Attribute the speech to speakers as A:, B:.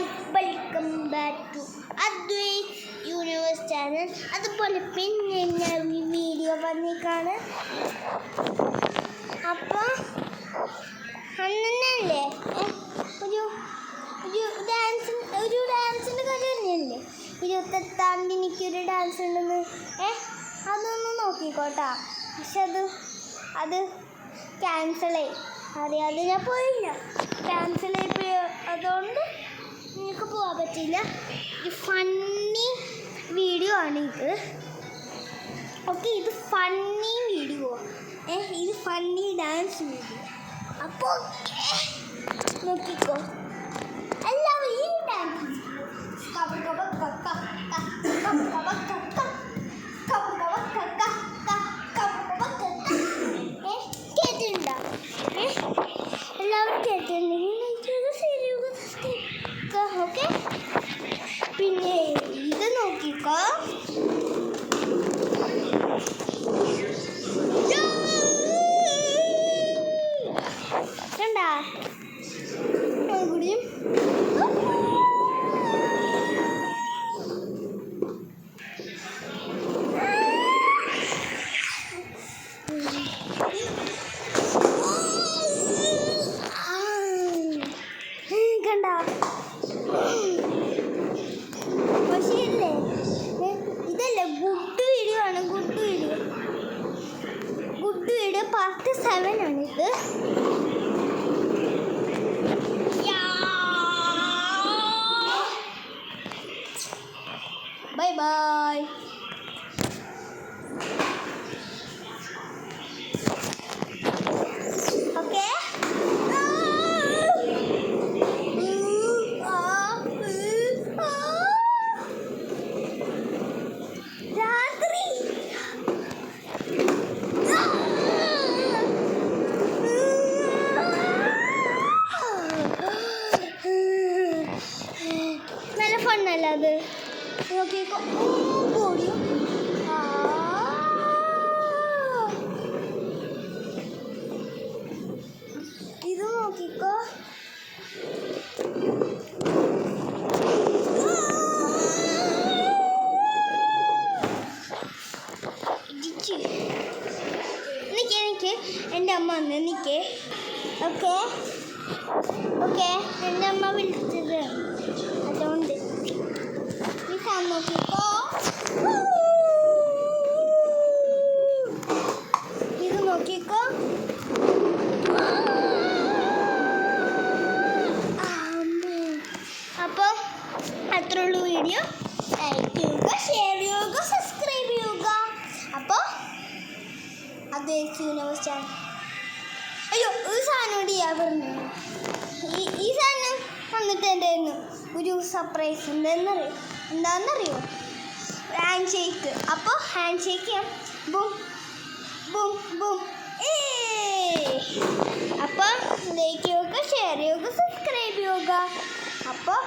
A: Guys, welcome back to Advait universe channel. അതുപോലെ പിന്നെ ഞാൻ ഈ വീഡിയോ വന്നിക്കാണ്. അപ്പോൾ അന്നല്ലേ ഒരു ഡാൻസിൻ്റെ കാര്യം തന്നെയല്ലേ, 28-ാം തീയതി എനിക്കൊരു ഡാൻസ് ഉണ്ടെന്ന്. അതൊന്ന് നോക്കിക്കോട്ടാ. പക്ഷെ അത് ക്യാൻസലായി. അറിയാതെ ഞാൻ പോയില്ല, ക്യാൻസലായി പോയി. അതുകൊണ്ട് നിങ്ങൾക്ക് പോകാൻ പറ്റില്ല. ഒരു ഫണ്ണി വീഡിയോ ആണ് ഇത്. ഓക്കെ, ഇത് ഫണ്ണി വീഡിയോ, ഇത് ഫണ്ണി ഡാൻസ് വീഡിയോ. അപ്പോൾ നോക്കിക്കോ എല്ലാവരും ഈ ഡാൻസ് കേട്ടിട്ടുണ്ടോ? എല്ലാവരും കേട്ടിട്ടുണ്ടെങ്കിൽ ഓക്കെ. പിന്നെ ഇത് നോക്കിക്കോ, കണ്ടാ കൂടിയും കണ്ടാ. പക്ഷേ ഇല്ലേ, ഇതല്ലേ ഗുഡ് വീഡിയോ ആണ്. ഗുഡ് വീഡിയോ പാർട്ട് 7 ആണിത്. Bye bye. ഓക്കെ, രാത്രി നല്ല ഫണ്ണല്ല അത്. നോക്കിക്കോ, ഓടിയോ. ഇത് നോക്കിക്കോ, എനിക്ക് എൻ്റെ അമ്മ വന്ന് നിൽക്കേ. ഓക്കെ, എൻ്റെ അമ്മ വിളിച്ചത്, അതുകൊണ്ട് ഈ സാധനം നോക്കിക്കോ. ഇത് നോക്കിക്കോ. അപ്പോൾ അത്രേ ഉള്ളൂ വീഡിയോ. ലൈക്ക് ചെയ്യുക, ഷെയർ ചെയ്യുക, സബ്സ്ക്രൈബ് ചെയ്യുക. അപ്പോൾ അദ്വൈത് യൂണിവേഴ്സ് ചാനൽ. അയ്യോ, ഒരു സാധനം കൂടി ഞാൻ പറഞ്ഞു. ഈ സാധനം വന്നിട്ട് എന്തായിരുന്നു ഒരു സർപ്രൈസ്. എന്താണെന്നറിയോ? Hand shake. അപ്പോൾ ഹാൻഡ് ഷേക്ക് ചെയ്യാം. Boom boom boom. അപ്പോൾ ലൈക്ക് ചെയ്യുക, ഷെയർ ചെയ്യുക, സബ്സ്ക്രൈബ് ചെയ്യുക. അപ്പോൾ